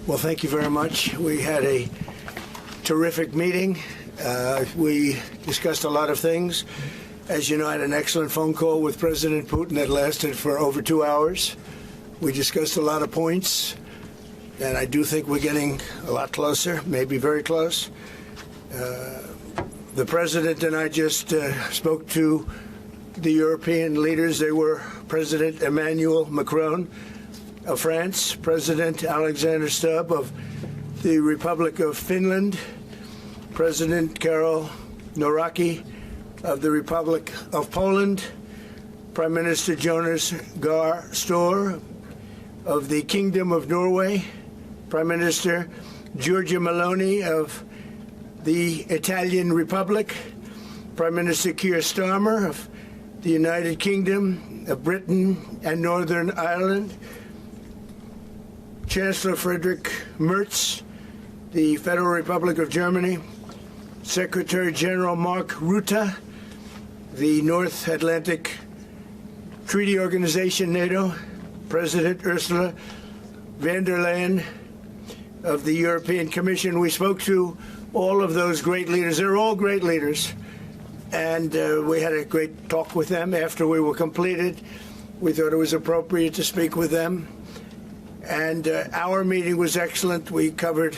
Well, thank you very much. We had a terrific meeting. We discussed a lot of things. As you know, I had an excellent phone call with President Putin that lasted for over 2 hours. We discussed a lot of points, and I do think we're getting a lot closer, maybe very close. The President and I just spoke to the European leaders. They were President Emmanuel Macron of France, President Alexander Stubb of the Republic of Finland, President Karol Nawrocki of the Republic of Poland, Prime Minister Jonas Gahr Store of the Kingdom of Norway, Prime Minister Giorgia Meloni of the Italian Republic, Prime Minister Keir Starmer of the United Kingdom of Britain and Northern Ireland, Chancellor Friedrich Merz, the Federal Republic of Germany, Secretary General Mark Rutte, the North Atlantic Treaty Organization, NATO, President Ursula von der Leyen of the European Commission. We spoke to all of those great leaders. They're all great leaders. And we had a great talk with them after we were completed. We thought it was appropriate to speak with them. And our meeting was excellent. We covered,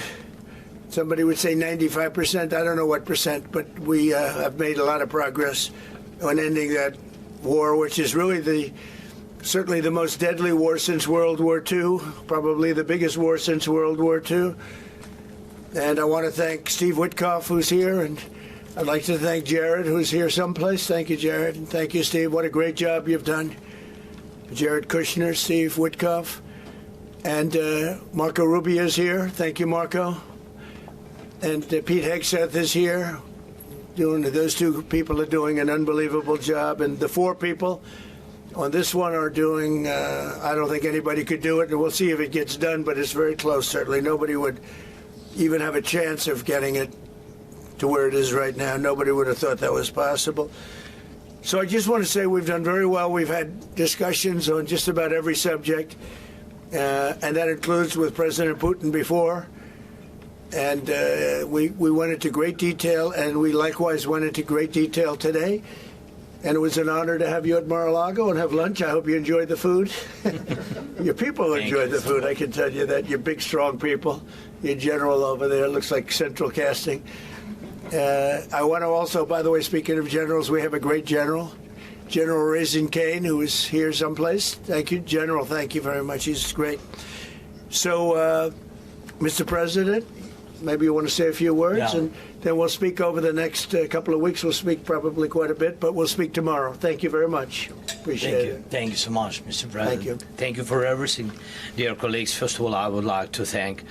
somebody would say 95%. I don't know what percent, but we have made a lot of progress on ending that war, which is really certainly the most deadly war since World War II, probably the biggest war since World War II. And I want to thank Steve Witkoff, who's here, and I'd like to thank Jared, who's here someplace. Thank you, Jared. And thank you, Steve. What a great job you've done. Jared Kushner, Steve Witkoff. And Marco Rubio is here. Thank you, Marco. And Pete Hegseth is here. Those two people are doing an unbelievable job. And the four people on this one are doing, I don't think anybody could do it. And we'll see if it gets done, but it's very close, certainly. Nobody would even have a chance of getting it to where it is right now. Nobody would have thought that was possible. So I just want to say we've done very well. We've had discussions on just about every subject. And that includes with President Putin before. And we went into great detail, and we likewise went into great detail today. And it was an honor to have you at Mar-a-Lago and have lunch. I hope you enjoyed the food. Your people enjoyed the food, I can tell you that. You're big, strong people. Your general over there looks like central casting. I want to also, by the way, speaking of generals, we have a great general. General Raisin Kane, who is here someplace. Thank you, General. Thank you very much. He's great. So, Mr. President, maybe you want to say a few words, and then we'll speak over the next couple of weeks. We'll speak probably quite a bit, but we'll speak tomorrow. Thank you very much. Appreciate it. Thank you so much, Mr. President. Thank you. Thank you for everything. Dear colleagues, first of all, I would like to thank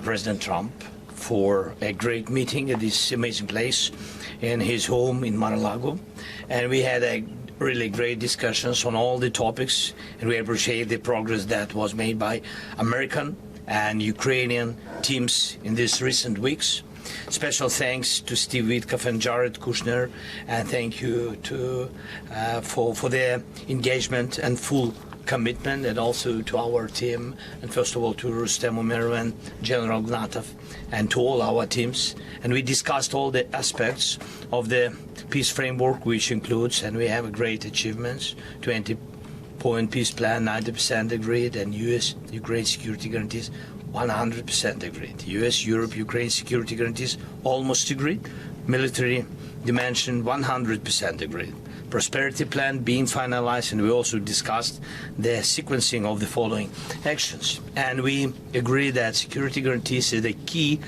President Trump for a great meeting at this amazing place in his home in Mar-a-Lago. And we had a really great discussions on all the topics, and we appreciate the progress that was made by American and Ukrainian teams in these recent weeks. Special thanks to Steve Witkoff and Jared Kushner, and thank you for their engagement and full commitment, and also to our team, and first of all to Rustem Umerov and General Gnatov, and to all our teams. And we discussed all the aspects of the peace framework, which includes, and we have a great achievements, 20-point peace plan, 90% agreed, and U.S.-Ukraine security guarantees 100% agreed. U.S.-Europe-Ukraine security guarantees almost agreed. Military dimension 100% agreed. Prosperity plan being finalized, and we also discussed the sequencing of the following actions. And we agree that security guarantees is the key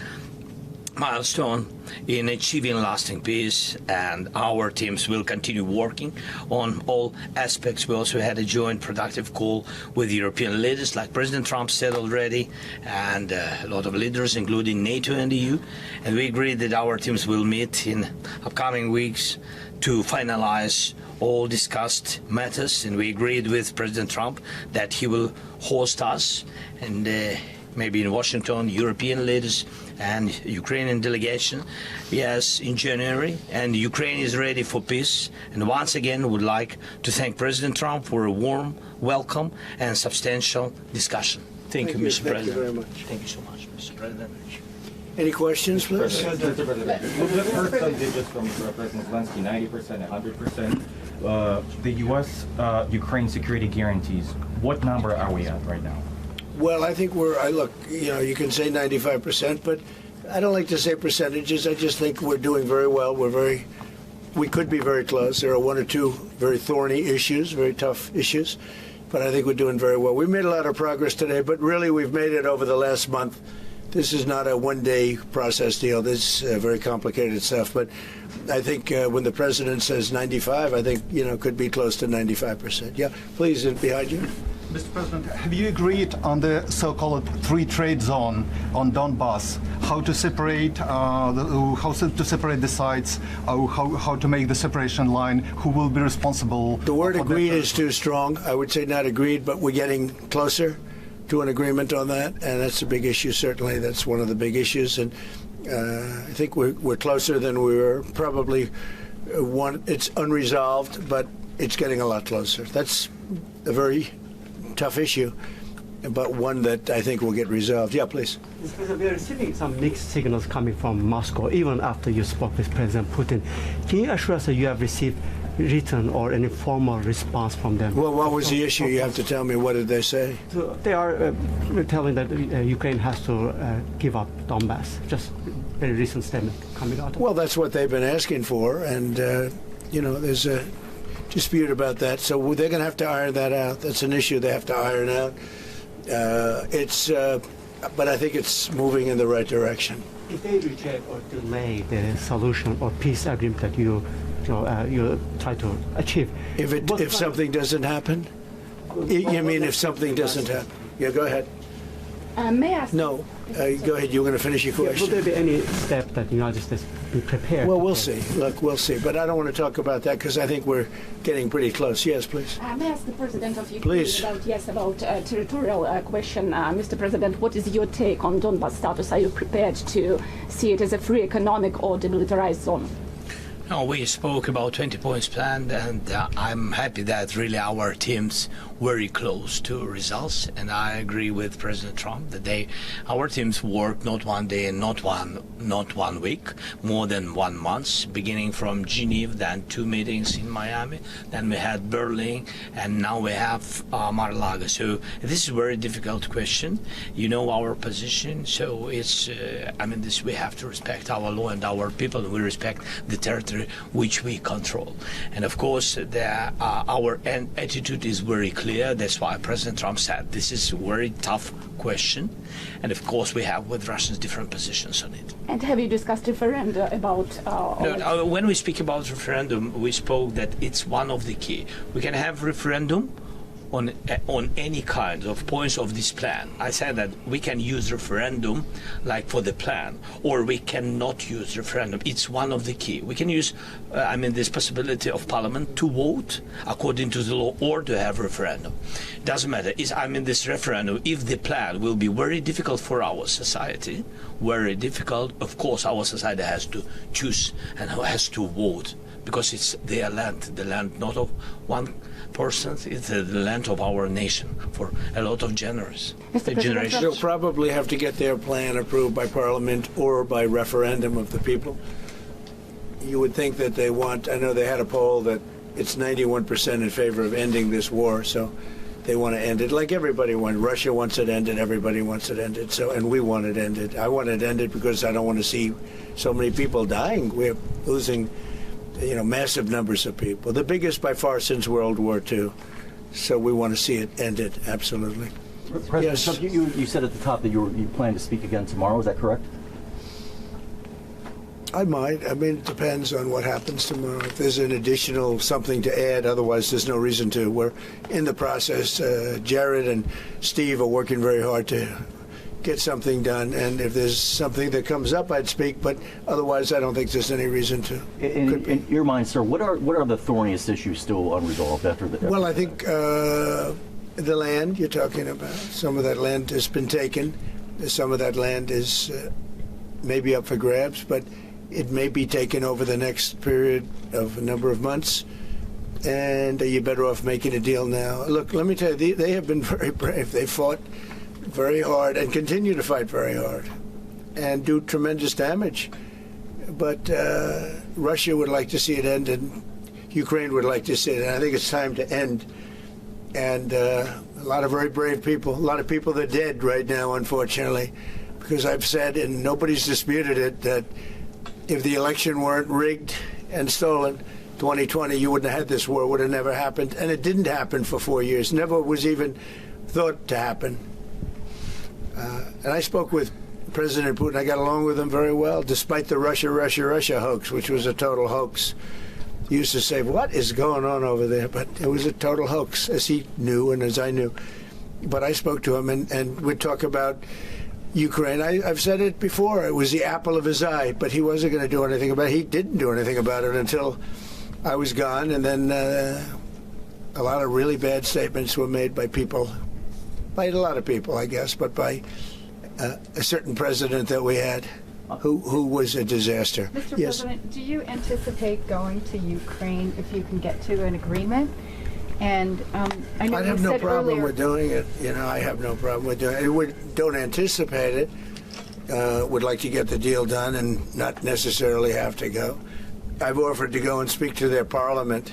milestone in achieving lasting peace, and our teams will continue working on all aspects. We also had a joint productive call with European leaders, like President Trump said already, and a lot of leaders, including NATO and the EU. And we agreed that our teams will meet in upcoming weeks to finalize all discussed matters. And we agreed with President Trump that he will host us, and maybe in Washington, European leaders and Ukrainian delegation, yes, in January. And Ukraine is ready for peace. And once again, would like to thank President Trump for a warm welcome and substantial discussion. Thank you, Mr. President. Thank you very much. Thank you so much, Mr. President. Any questions, please? Mr. President, with the first digits from President Zelenskyy, 90%, 100%, the U.S.-Ukraine security guarantees, what number are we at right now? Well, I think look, you can say 95%, but I don't like to say percentages. I just think we're doing very well. We could be very close. There are one or two very thorny issues, very tough issues, but I think we're doing very well. We made a lot of progress today, but really we've made it over the last month. This is not a one-day process deal. This is very complicated stuff, but I think when the president says 95, I think, could be close to 95%. Yeah, please, behind you. Mr. President, have you agreed on the so-called free trade zone on Donbass? How to separate the sites? How to make the separation line? Who will be responsible? The word agreed is too strong. I would say not agreed, but we're getting closer to an agreement on that, and that's a big issue. Certainly, that's one of the big issues, and I think we're closer than we were. Probably it's unresolved, but it's getting a lot closer. That's a very tough issue, but one that I think will get resolved. Yeah, please. Mr. President, we are receiving some mixed signals coming from Moscow, even after you spoke with President Putin. Can you assure us that you have received written or any formal response from them? Well, what was the issue? You have to tell me. What did they say? So they are telling that Ukraine has to give up Donbass. Just very recent statement coming out. Well, that's what they've been asking for, and there's a dispute about that. So they're going to have to iron that out. That's an issue they have to iron out. But I think it's moving in the right direction. If they reject or delay the solution or peace agreement that you try to achieve, if something doesn't happen, you mean if something doesn't happen? Yeah, go ahead. May I ask? No, go ahead. You were going to finish your question. Will there be any step that the United States be prepared? Well, we'll see. Look, we'll see. But I don't want to talk about that because I think we're getting pretty close. Yes, please. May I ask the President of Ukraine Please. about territorial question? Mr. President, what is your take on Donbass status? Are you prepared to see it as a free economic or demilitarized zone? No, we spoke about 20 points plan, and I'm happy that really our team's very close to results. And I agree with President Trump that our teams work not one day and not one week, more than 1 month, beginning from Geneva, then 2 meetings in Miami, then we had Berlin, and now we have Mar-a-Lago. So this is a very difficult question. You know our position, so it's we have to respect our law and our people. We respect the territory which we control, and of course our attitude is very clear. That's why President Trump said this is a very tough question, and of course we have with Russians different positions on it. And have you discussed referenda about? When we speak about referendum, we spoke that it's one of the key. We can have referendum on any kind of points of this plan. I said that we can use referendum like for the plan, or we cannot use referendum. It's one of the key. We can use, this possibility of Parliament to vote according to the law or to have referendum. Doesn't matter. This referendum, if the plan will be very difficult for our society, very difficult, of course our society has to choose and has to vote, because it's their land, the land not of one person, it's the land of our nation for a lot of generations. They'll probably have to get their plan approved by Parliament or by referendum of the people. You would think that they want, I know they had a poll that it's 91% in favor of ending this war, so they want to end it like everybody wants. Russia wants it ended, everybody wants it ended, and we want it ended. I want it ended because I don't want to see so many people dying. We're losing massive numbers of people, the biggest by far since World War II. So we want to see it ended, absolutely. President Yes. Trump, you said at the top that you plan to speak again tomorrow. Is that correct? I might. It depends on what happens tomorrow. If there's an additional something to add, otherwise there's no reason to. We're in the process. Jared and Steve are working very hard to get something done, and if there's something that comes up, I'd speak, but otherwise I don't think there's any reason to. In your mind, sir, what are the thorniest issues still unresolved after the... Well, I think the land you're talking about, some of that land has been taken. Some of that land is maybe up for grabs, but it may be taken over the next period of a number of months, and you're better off making a deal now. Look, let me tell you, they have been very brave. They fought very hard and continue to fight very hard and do tremendous damage. But Russia would like to see it end, and Ukraine would like to see it. And I think it's time to end. And a lot of very brave people, a lot of people that are dead right now, unfortunately, because I've said, and nobody's disputed it, that if the election weren't rigged and stolen, 2020, you wouldn't have had this war. It would have never happened. And it didn't happen for 4 years. Never was even thought to happen. And I spoke with President Putin. I got along with him very well, despite the Russia hoax, which was a total hoax. He used to say, what is going on over there? But it was a total hoax, as he knew and as I knew. But I spoke to him, and we'd talk about Ukraine. I've said it before. It was the apple of his eye, but he wasn't going to do anything about it. He didn't do anything about it until I was gone, and then a lot of really bad statements were made by people, by a lot of people, I guess, but by a certain president that we had who was a disaster. Mr. Yes. President, do you anticipate going to Ukraine if you can get to an agreement? And I know I you have no said problem earlier, with doing it. You know, I have no problem with doing it. Don't anticipate it. Would like to get the deal done and not necessarily have to go. I've offered to go and speak to their parliament.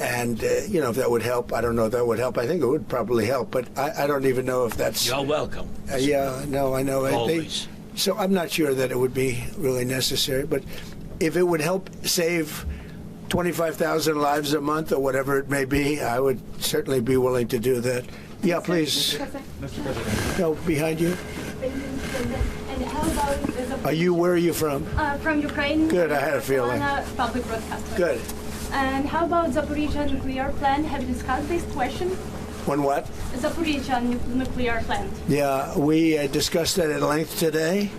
And, you know, if that would help, I don't know if that would help. I think it would probably help, but I don't even know if that's... You're welcome. Yeah, no, I know. Always. So I'm not sure that it would be really necessary, but if it would help save 25,000 lives a month or whatever it may be, I would certainly be willing to do that. Yeah, please. Mr. President. No, behind you. And how about Where are you from? from Ukraine? Good, I had a feeling. Public broadcaster. Good. And how about Zaporizhzhia nuclear plant? Have you discussed this question? On what? Zaporizhzhia nuclear plant. Yeah, we discussed that at length today.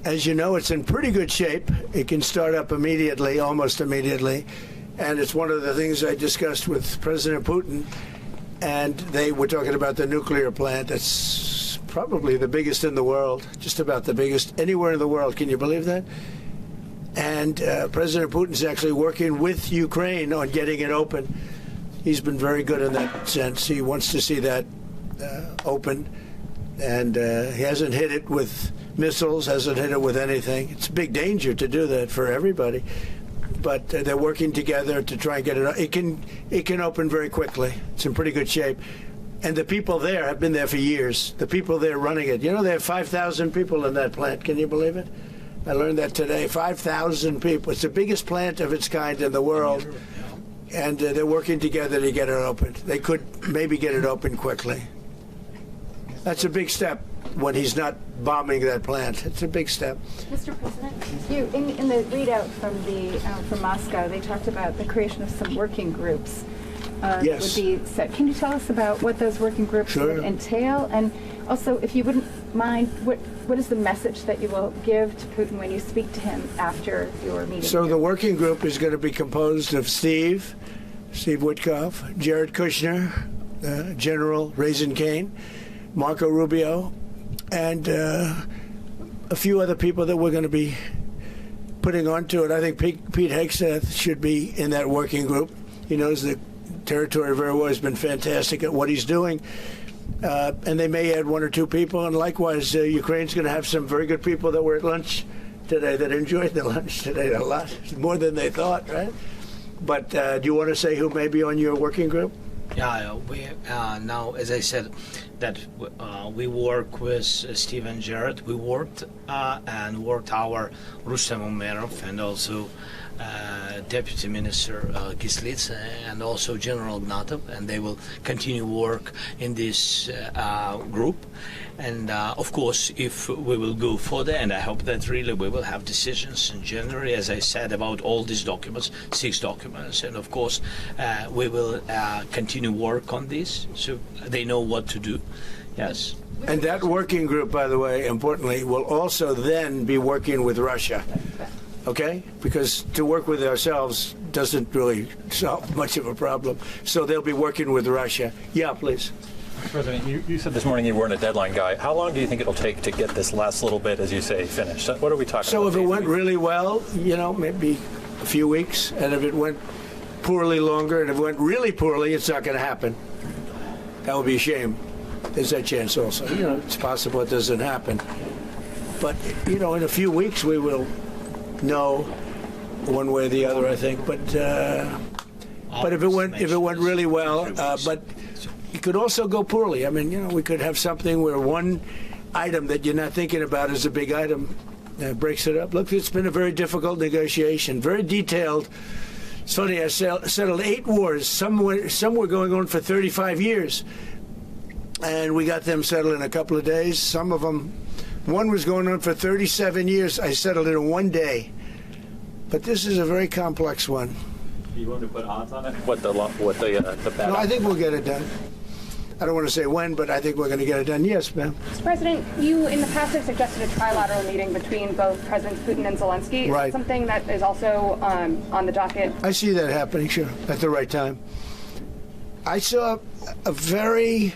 As you know, it's in pretty good shape. It can start up immediately, almost immediately. And it's one of the things I discussed with President Putin. And they were talking about the nuclear plant. It's probably the biggest in the world, just about the biggest anywhere in the world. Can you believe that? And President Putin's actually working with Ukraine on getting it open. He's been very good in that sense. He wants to see that open. And he hasn't hit it with missiles, hasn't hit it with anything. It's a big danger to do that for everybody. But they're working together to try and get it. It can open very quickly. It's in pretty good shape. And the people there have been there for years. The people there running it. You know, they have 5,000 people in that plant. Can you believe it? I learned that today. 5,000 people. It's the biggest plant of its kind in the world. And they're working together to get it open. They could maybe get it open quickly. That's a big step when he's not bombing that plant. It's a big step. Mr. President, in the readout from Moscow, they talked about the creation of some working groups. Yes. Would be set. Can you tell us about what those working groups Sure. would entail? And also, if you wouldn't mind, what is the message that you will give to Putin when you speak to him after your meeting? So the working group is going to be composed of Steve Witkoff, Jared Kushner, General Raisin Kane, Marco Rubio, and a few other people that we're going to be putting onto it. I think Pete Hegseth should be in that working group. He knows the territory very well. He's been fantastic at what he's doing. And they may add one or two people. And likewise, Ukraine's going to have some very good people that were at lunch today that enjoyed the lunch today a lot, more than they thought, right? But do you want to say who may be on your working group? Yeah, we now, as I said, that we work with Steve and Jared. We worked our Rustem Umerov and also Deputy Minister Kislitsa and also General Ignatov, and they will continue work in this group. And of course, if we will go further, and I hope that really we will have decisions in January, as I said, about all these documents, 6 documents, and of course we will continue work on this, so they know what to do. Yes. And that working group, by the way, importantly, will also then be working with Russia. Okay? Because to work with ourselves doesn't really solve much of a problem. So they'll be working with Russia. Yeah, please. President, you said this morning you weren't a deadline guy. How long do you think it'll take to get this last little bit, as you say, finished? What are we talking about? So if it went really well, you know, maybe a few weeks. And if it went poorly, longer. And if it went really poorly, it's not going to happen. That would be a shame. there's that chance also. It's possible it doesn't happen. But, in a few weeks we will know one way or the other, I think. But if it went really well, but it could also go poorly. I mean, we could have something where one item that you're not thinking about is a big item breaks it up. Look, it's been a very difficult negotiation, very detailed. It's funny, I settled 8 wars. Some were going on for 35 years. And we got them settled in a couple of days. Some of them, one was going on for 37 years. I settled it in 1 day. But this is a very complex one. Do you want to put odds on it? What the bad? No, I think we'll get it done. I don't want to say when, but I think we're going to get it done. Yes, ma'am. Mr. President, you in the past have suggested a trilateral meeting between both Presidents Putin and Zelensky. Right. Is that something that is also on the docket? I see that happening, sure, at the right time. I saw a very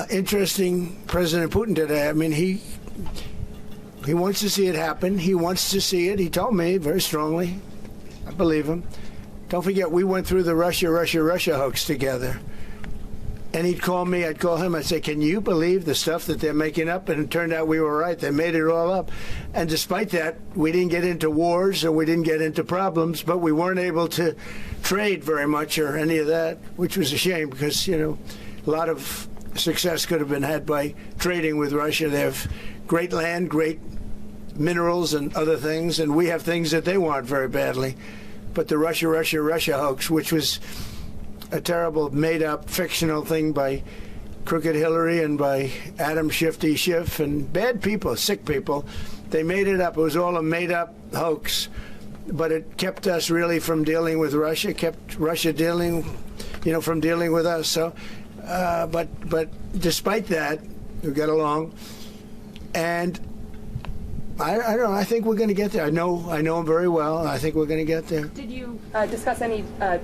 interesting President Putin today. I mean, he wants to see it happen. He wants to see it. He told me very strongly. I believe him. Don't forget, we went through the Russia hoax together. And he'd call me, I'd call him, I'd say, can you believe the stuff that they're making up? And it turned out we were right. They made it all up. And despite that, we didn't get into wars and we didn't get into problems, but we weren't able to trade very much or any of that, which was a shame because, a lot of success could have been had by trading with Russia. They have great land, great minerals and other things, and we have things that they want very badly. But the Russia hoax, which was a terrible, made-up, fictional thing by Crooked Hillary and by Adam Shifty Schiff and bad people, sick people. They made it up. It was all a made-up hoax. But it kept us really from dealing with Russia, kept Russia dealing, from dealing with us. So, but despite that, we got along. And I don't know. I think we're going to get there. I know him very well. I think we're going to get there. Did you discuss any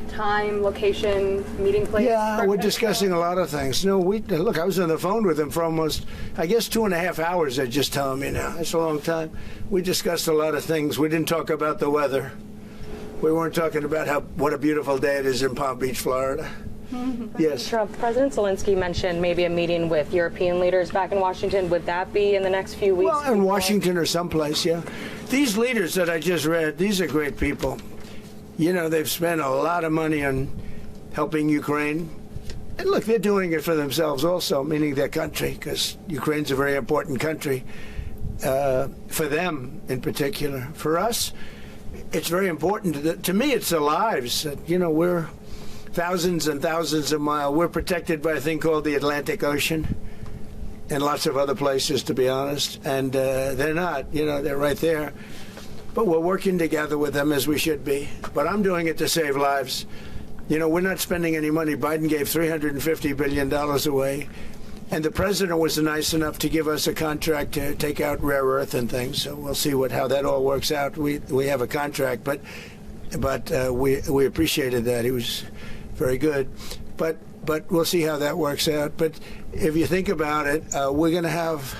time, location, meeting place? Yeah, we're discussing a lot of things. Look, I was on the phone with him for almost, I guess, 2.5 hours. They're just telling me now. It's a long time. We discussed a lot of things. We didn't talk about the weather. We weren't talking about what a beautiful day it is in Palm Beach, Florida. Yes. Trump, President Zelensky mentioned maybe a meeting with European leaders back in Washington. Would that be in the next few weeks? Well, in Washington or someplace, yeah. These leaders that I just read, these are great people. They've spent a lot of money on helping Ukraine. And look, they're doing it for themselves also, meaning their country, because Ukraine's a very important country for them in particular. For us, it's very important. To me, it's their lives. We're thousands and thousands of miles. We're protected by a thing called the Atlantic Ocean and lots of other places, to be honest. And they're not, they're right there. But we're working together with them as we should be. But I'm doing it to save lives. We're not spending any money. Biden gave $350 billion away. And the president was nice enough to give us a contract to take out rare earth and things. So we'll see how that all works out. We have a contract, but we appreciated that. He was very good, but we'll see how that works out. But if you think about it, we're going to have.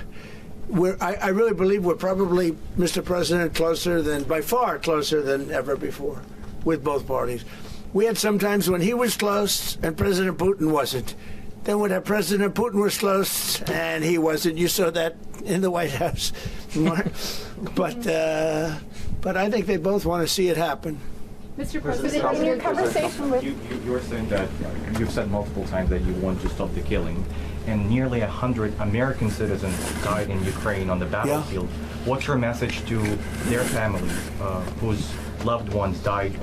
I really believe we're probably, Mr. President, by far closer than ever before, with both parties. We had some times when he was close and President Putin wasn't. Then when President Putin was close and he wasn't, you saw that in the White House. But I think they both want to see it happen. Mr. President, in your conversation with... You're saying that you've said multiple times that you want to stop the killing, and nearly 100 American citizens died in Ukraine on the battlefield. Yeah. What's your message to their families whose loved ones died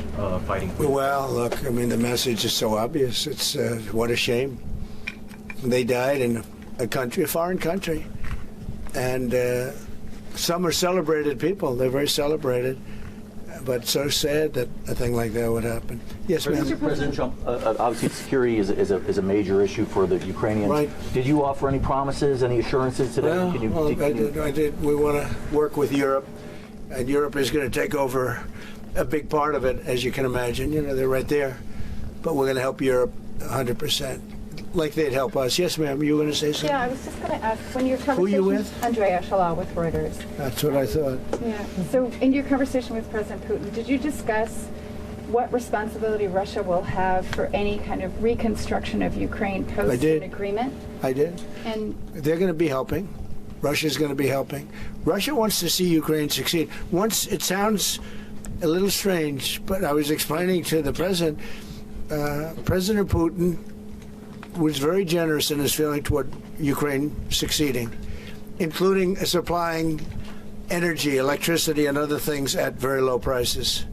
fighting for you? Well, look, the message is so obvious. It's what a shame. They died in a foreign country, and some are celebrated people. They're very celebrated. But so sad that a thing like that would happen. Yes, ma'am. President Trump, obviously security is a major issue for the Ukrainians. Right. Did you offer any promises, any assurances today? Well, I did. We want to work with Europe, and Europe is going to take over a big part of it, as you can imagine. They're right there. But we're going to help Europe 100%, like they'd help us. Yes, ma'am. You were going to say something? Yeah, I was just going to ask, when your conversation... Who are you with? Andrea Shalal with Reuters. That's what I thought. Yeah. So in your conversation with President Putin, did you discuss what responsibility Russia will have for any kind of reconstruction of Ukraine post an agreement? I did. And they're going to be helping. Russia's going to be helping. Russia wants to see Ukraine succeed. Once, it sounds a little strange, but I was explaining to the president, President Putin was very generous in his feeling toward Ukraine succeeding, including supplying energy, electricity, and other things at very low prices.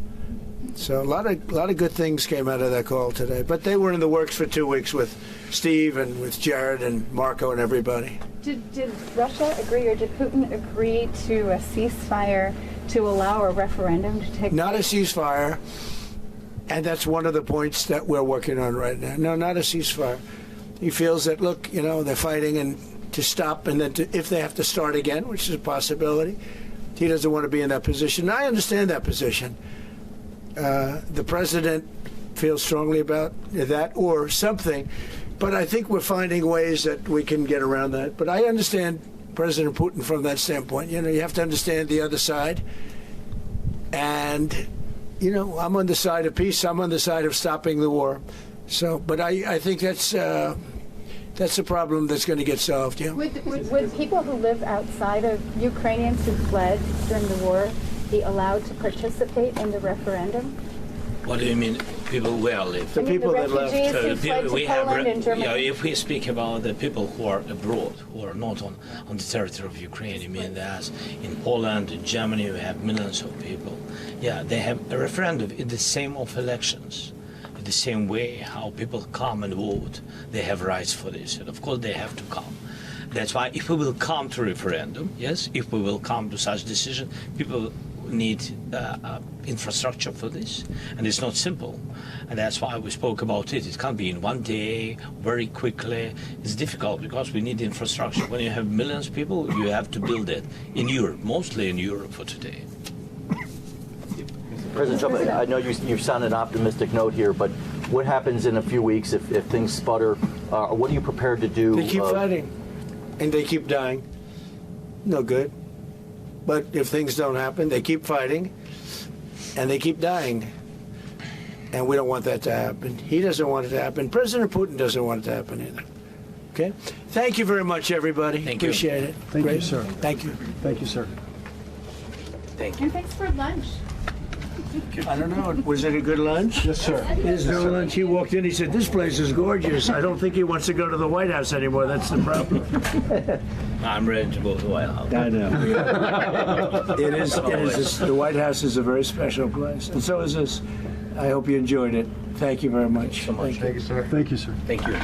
So a lot of good things came out of that call today. But they were in the works for 2 weeks with Steve and with Jared and Marco and everybody. Did Russia agree, or did Putin agree to a ceasefire to allow a referendum to take place? Not a ceasefire, and that's one of the points that we're working on right now. No, not a ceasefire. He feels that, look, they're fighting and to stop, and then if they have to start again, which is a possibility, he doesn't want to be in that position. I understand that position. The president feels strongly about that or something, but I think we're finding ways that we can get around that. But I understand President Putin from that standpoint. You have to understand the other side. And, I'm on the side of peace. I'm on the side of stopping the war. So, but I think that's a problem that's going to get solved. Yeah. Would people who live outside of Ukrainians who fled during the war be allowed to participate in the referendum? What do you mean, people where live? The people that left. Who fled to Poland and Germany. If we speak about the people who are abroad, who are not on the territory of Ukraine, you mean that in Poland, in Germany, we have millions of people. Yeah, they have a referendum in the same of elections. The same way how people come and vote, they have rights for this, and of course they have to come. That's why if we will come to referendum, yes, if we will come to such decision, people need infrastructure for this, and it's not simple. And that's why we spoke about it. It can't be in one day, very quickly. It's difficult because we need infrastructure. When you have millions of people, you have to build it in Europe, mostly in Europe for today. President Trump, I know you sound an optimistic note here, but what happens in a few weeks if things sputter? What are you prepared to do? They keep fighting, and they keep dying. No good. But if things don't happen, they keep fighting, and they keep dying. And we don't want that to happen. He doesn't want it to happen. President Putin doesn't want it to happen either. Okay? Thank you very much, everybody. Thank you. Appreciate it. Thank you, sir. Thank you. Thank you, sir. Thank you. And thanks for lunch. I don't know. Was it a good lunch? Yes, sir. There's no lunch. He walked in. He said, "This place is gorgeous." I don't think he wants to go to the White House anymore. That's the problem. I'm ready to go to the White House. I know. It is. The White House is a very special place, and so is this. I hope you enjoyed it. Thank you very much. So much. Thank you, sir. Thank you, sir. Thank you.